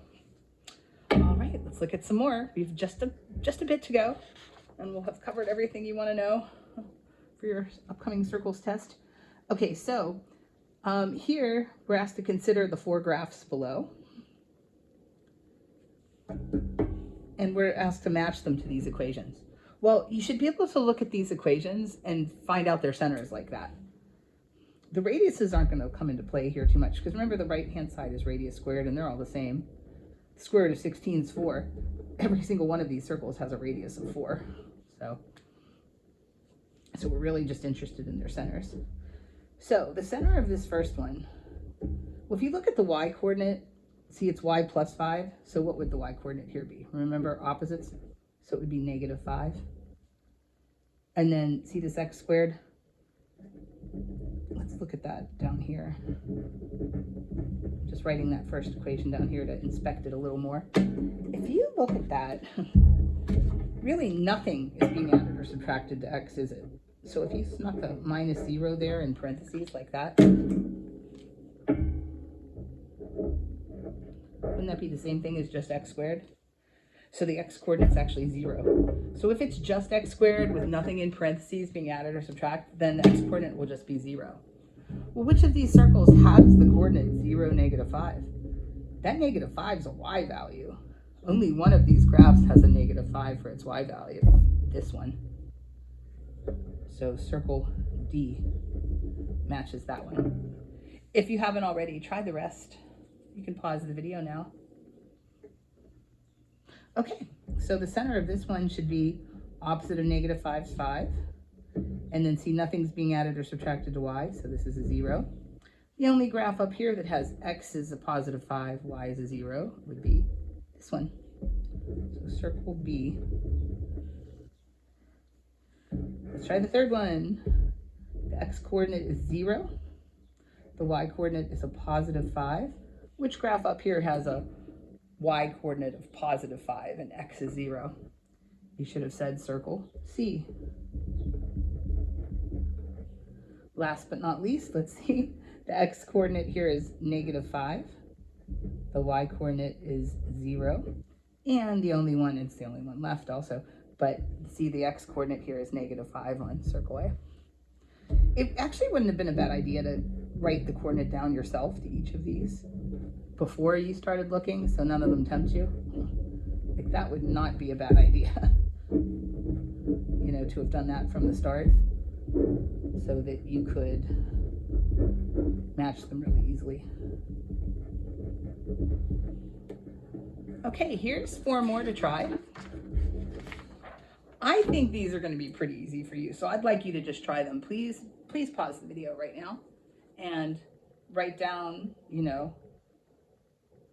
All right, let's look at some more. We've just a bit to go, and we'll have covered everything you want to know for your upcoming circles test. Okay, so here we're asked to consider the 4 graphs below, and we're asked to match them to these equations. Well, you should be able to look at these equations and find out their centers like that. The radiuses aren't going to come into play here too much, because remember the right-hand side is radius squared, and they're all the same. The square root of 16 is 4. Every single one of these circles has a radius of 4. So we're really just interested in their centers. So the center of this first one, well, if you look at the y-coordinate, see it's y plus 5. So what would the y-coordinate here be? Remember opposites? So it would be -5. And then see this x squared? Let's look at that down here. Just writing that first equation down here to inspect it a little more. If you look at that, really nothing is being added or subtracted to x, is it? So if you snuck a -0 there in parentheses like that, wouldn't that be the same thing as just x squared? So the x coordinate's actually 0. So if it's just x squared with nothing in parentheses being added or subtracted, then the x coordinate will just be 0. Well, which of these circles has the coordinate 0, -5? That -5 is a y value. Only one of these graphs has a -5 for its y value, this one. So circle D matches that one. If you haven't already, try the rest. You can pause the video now. Okay, so the center of this one should be opposite of -5 is 5. And then see nothing's being added or subtracted to y, so this is a 0. The only graph up here that has x is a +5, y is a 0 would be this one. So circle B. Let's try the third one. The x coordinate is 0. The y coordinate is a +5. Which graph up here has a y coordinate of +5 and x is 0? You should have said circle C. Last but not least, let's see. The x coordinate here is -5. The y coordinate is 0. And the only one, it's the only one left also, but see the x coordinate here is -5 on circle A. It actually wouldn't have been a bad idea to write the coordinate down yourself to each of these before you started looking, so none of them tempt you. Like, that would not be a bad idea. You know, to have done that from the start so that you could match them really easily. Okay, here's 4 more to try. I think these are going to be pretty easy for you, so I'd like you to just try them. Please pause the video right now and write down, you know,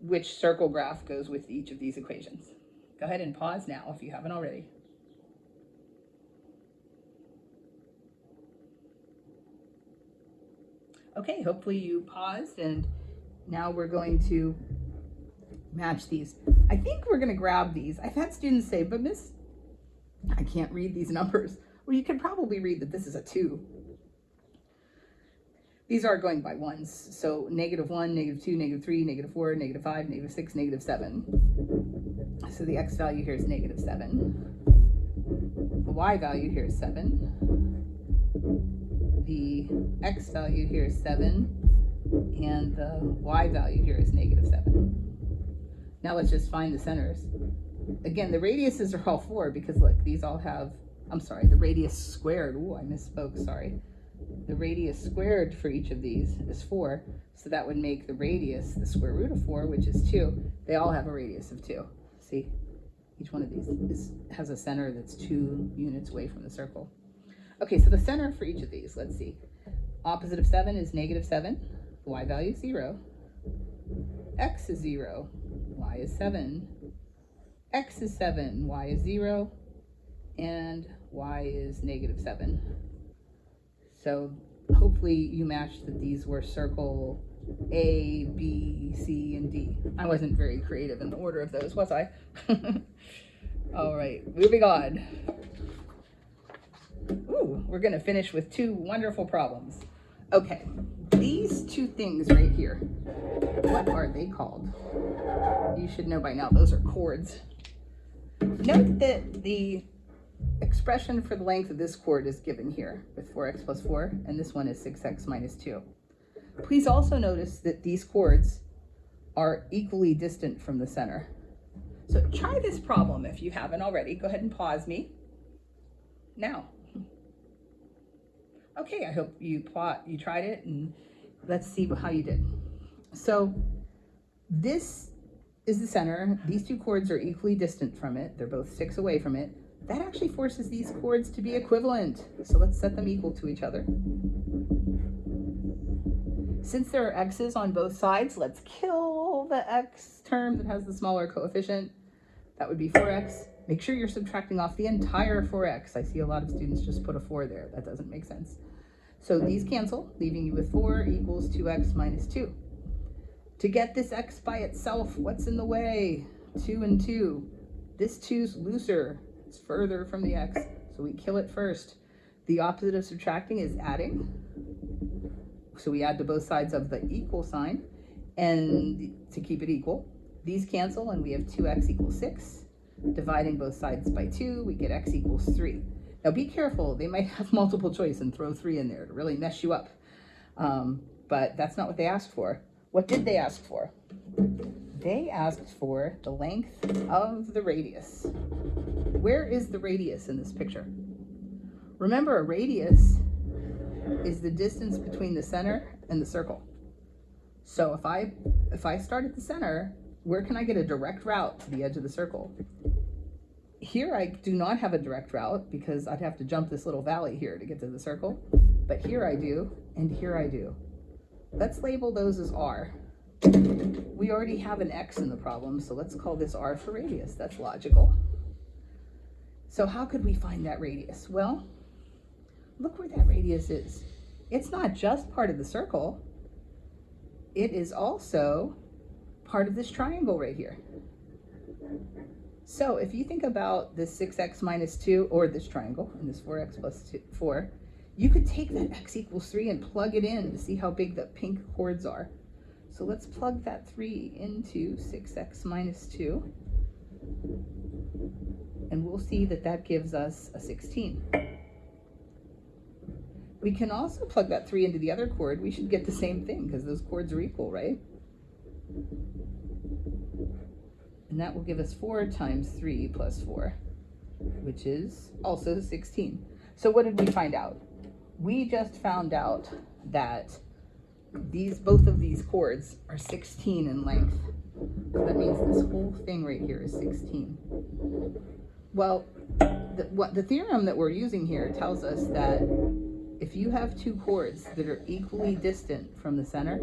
which circle graph goes with each of these equations. Go ahead and pause now if you haven't already. Okay, hopefully you paused, and now we're going to match these. I think we're going to grab these. I've had students say, but Miss, I can't read these numbers. Well, you can probably read that this is a 2. These are going by ones. So -1, -2, -3, -4, -5, -6, -7. So the x value here is -7. The y value here is 7. The x value here is 7. And the y value here is -7. Now let's just find the centers. again, the radiuses are all 4 because look, these all have, I'm sorry, the radius squared. Ooh, I misspoke, sorry. The radius squared for each of these is 4. So that would make the radius the square root of 4, which is 2. They all have a radius of 2. See, each one of these has a center that's 2 units away from the circle. Okay, so the center for each of these, let's see. Opposite of 7 is -7. The y value is 0. X is 0. Y is 7. X is 7. Y is 0. And y is -7. So hopefully you matched that these were circle A, B, C, and D. I wasn't very creative in the order of those, was I? All right, moving on. Ooh, we're gonna finish with 2 wonderful problems. Okay, these 2 things right here, what are they called? You should know by now, those are chords. Note that the expression for the length of this chord is given here with 4x plus 4, and this one is 6x minus 2. Please also notice that these chords are equally distant from the center. So try this problem if you haven't already. Go ahead and pause me now. Okay, I hope you tried it, and let's see how you did. So this is the center. These 2 chords are equally distant from it. They're both 6 away from it. That actually forces these chords to be equivalent. So let's set them equal to each other. Since there are x's on both sides, let's kill the x term that has the smaller coefficient. That would be 4x. Make sure you're subtracting off the entire 4x. I see a lot of students just put a 4 there. That doesn't make sense. So these cancel, leaving you with 4 equals 2x minus 2. To get this x by itself, what's in the way? 2 and 2. This 2's looser. It's further from the x, so we kill it first. The opposite of subtracting is adding. So we add to both sides of the equal sign, and to keep it equal. These cancel, and we have 2x equals 6. Dividing both sides by 2, we get x equals 3. Now be careful, they might have multiple choice and throw 3 in there to really mess you up. But that's not what they asked for. What did they ask for? They asked for the length of the radius. Where is the radius in this picture? Remember, a radius is the distance between the center and the circle. So if I start at the center, where can I get a direct route to the edge of the circle? Here I do not have a direct route because I'd have to jump this little valley here to get to the circle. But here I do, and here I do. Let's label those as R. We already have an X in the problem, so let's call this R for radius. That's logical. So how could we find that radius? Well, look where that radius is. It's not just part of the circle. It is also part of this triangle right here. So if you think about this 6x minus 2, or this triangle, and this 4x plus 4, you could take that x equals 3 and plug it in to see how big the pink chords are. So let's plug that 3 into 6x minus 2. And we'll see that that gives us a 16. We can also plug that 3 into the other chord. We should get the same thing because those chords are equal, right? And that will give us 4 times 3 plus 4, which is also 16. So what did we find out? We just found out that both of these chords are 16 in length. So that means this whole thing right here is 16. Well, the theorem that we're using here tells us that if you have 2 chords that are equally distant from the center,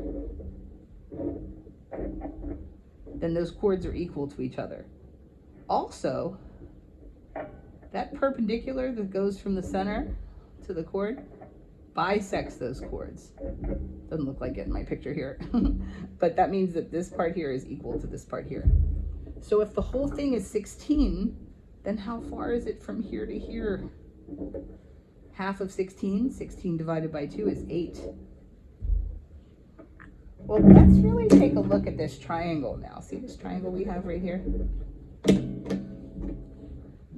then those chords are equal to each other. Also, that perpendicular that goes from the center to the chord bisects those chords. Doesn't look like it in my picture here, but that means that this part here is equal to this part here. So if the whole thing is 16, then how far is it from here to here? Half of 16, 16 divided by 2 is 8. Well, let's really take a look at this triangle now. See this triangle we have right here?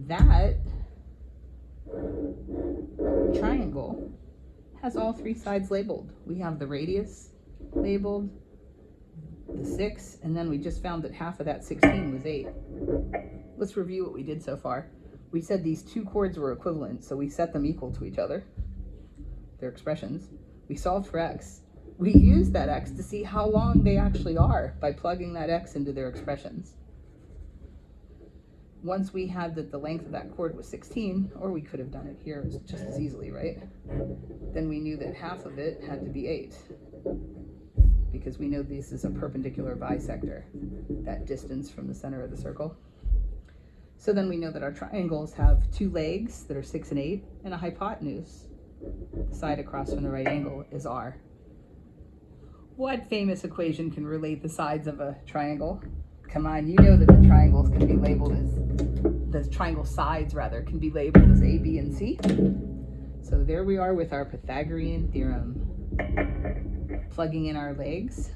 That triangle has all 3 sides labeled. We have the radius labeled, the 6, and then we just found that half of that 16 was 8. Let's review what we did so far. We said these two chords were equivalent, so we set them equal to each other, their expressions. We solved for x. We used that x to see how long they actually are by plugging that x into their expressions. Once we had that the length of that chord was 16, or we could have done it here just as easily, right? Then we knew that half of it had to be 8, because we know this is a perpendicular bisector, that distance from the center of the circle. So then we know that our triangles have two legs that are 6 and 8, and a hypotenuse. The side across from the right angle is r. What famous equation can relate the sides of a triangle? Come on, you know that the triangles can be labeled as, the triangle sides rather, can be labeled as A, B, and C. So there we are with our Pythagorean theorem, plugging in our legs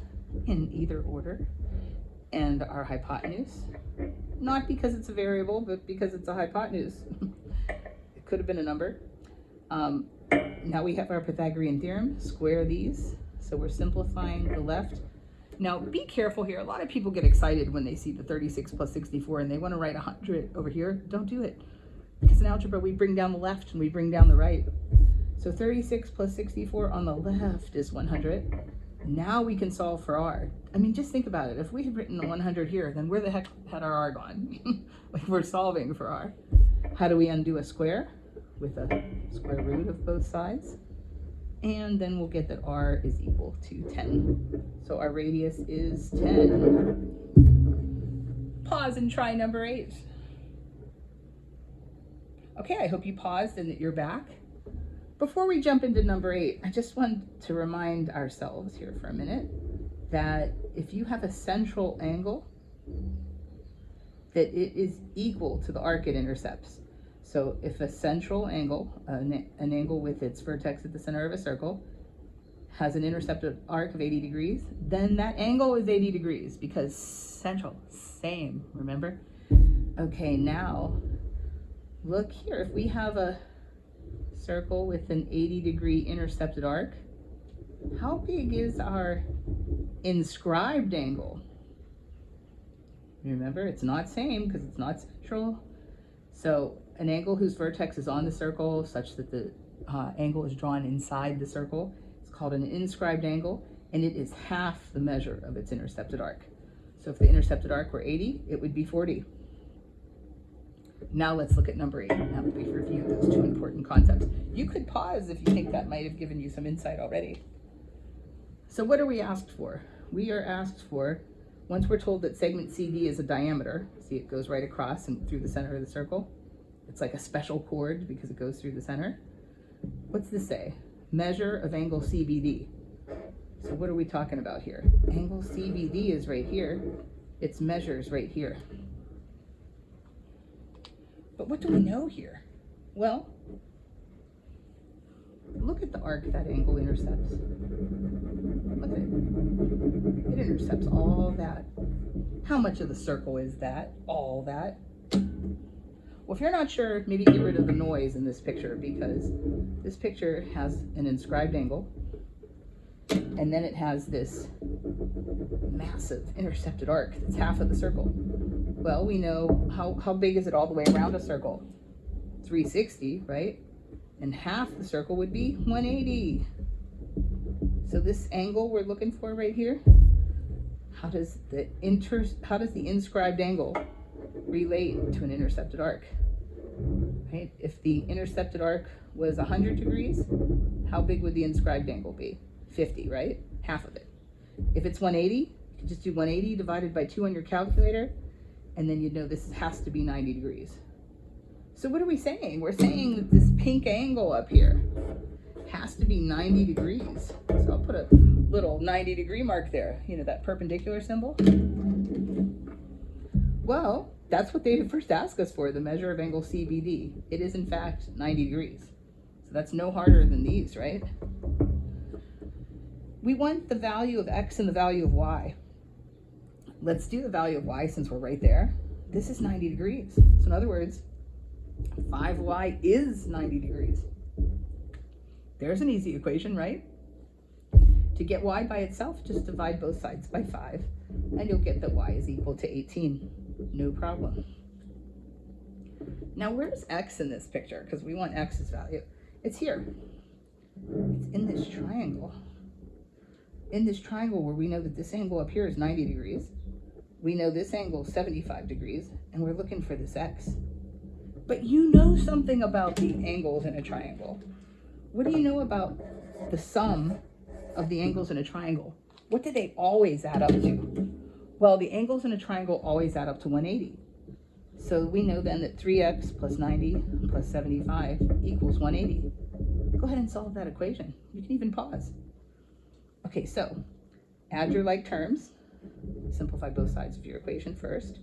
in either order, and our hypotenuse, not because it's a variable, but because it's a hypotenuse. It could have been a number. Now we have our Pythagorean theorem, square these, so we're simplifying the left. Now be careful here, a lot of people get excited when they see the 36 plus 64 and they want to write 100 over here. Don't do it, because in algebra we bring down the left and we bring down the right. So 36 plus 64 on the left is 100. Now we can solve for r. I mean, just think about it. If we had written the 100 here, then where the heck had our r gone? Like, we're solving for r. How do we undo a square? With a square root of both sides. And then we'll get that r is equal to 10. So our radius is 10. Pause and try number 8. Okay, I hope you paused and that you're back. Before we jump into number 8, I just want to remind ourselves here for a minute that if you have a central angle, that it is equal to the arc it intercepts. So if a central angle, an angle with its vertex at the center of a circle, has an intercepted arc of 80 degrees, then that angle is 80 degrees, because central, same, remember? Okay, now look here. If we have a circle with an 80-degree intercepted arc, how big is our inscribed angle? Remember, it's not same because it's not central. So an angle whose vertex is on the circle such that the angle is drawn inside the circle is called an inscribed angle, and it is half the measure of its intercepted arc. So if the intercepted arc were 80, it would be 40. Now let's look at number 8, now that we've reviewed those two important concepts. You could pause if you think that might have given you some insight already. So what are we asked for? We are asked for, once we're told that segment CD is a diameter, see it goes right across and through the center of the circle. It's like a special chord because it goes through the center. What's this say? Measure of angle CBD. So what are we talking about here? Angle CBD is right here. Its measure is right here. But what do we know here? Well, look at the arc that angle intercepts. Look at it. It intercepts all that. How much of the circle is that? All that. Well, if you're not sure, maybe get rid of the noise in this picture, because this picture has an inscribed angle, and then it has this massive intercepted arc that's half of the circle. Well, we know how big is it all the way around a circle? 360, right? And half the circle would be 180. So this angle we're looking for right here, how does the inscribed angle relate to an intercepted arc? Right? If the intercepted arc was 100 degrees, how big would the inscribed angle be? 50, right? Half of it. If it's 180, you can just do 180 divided by 2 on your calculator, and then you'd know this has to be 90 degrees. So what are we saying? We're saying that this pink angle up here has to be 90 degrees. So I'll put a little 90 degree mark there. You know, that perpendicular symbol? Well, that's what they first asked us for, the measure of angle CBD. It is in fact 90 degrees. So that's no harder than these, right? We want the value of x and the value of y. Let's do the value of y since we're right there. This is 90 degrees. So in other words, 5y is 90 degrees. There's an easy equation, right? To To get y by itself, just divide both sides by 5, and you'll get that y is equal to 18. No problem. Now, where's x in this picture? Because we want x's value. It's here. It's in this triangle. In this triangle where we know that this angle up here is 90 degrees. We know this angle is 75 degrees, and we're looking for this x. But you know something about the angles in a triangle. What do you know about the sum of the angles in a triangle? What do they always add up to? Well, the angles in a triangle always add up to 180. So we know then that 3x plus 90 plus 75 equals 180. Go ahead and solve that equation. You can even pause. Okay, so add your like terms. Simplify both sides of your equation first.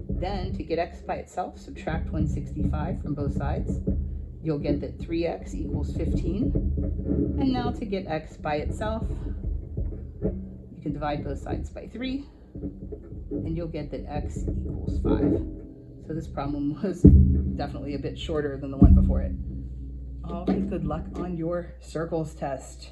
Then to get x by itself, subtract 165 from both sides. You'll get that 3x equals 15. And now to get x by itself, you can divide both sides by 3, and you'll get that x equals 5. So this problem was definitely a bit shorter than the one before it. All right, good luck on your circles test.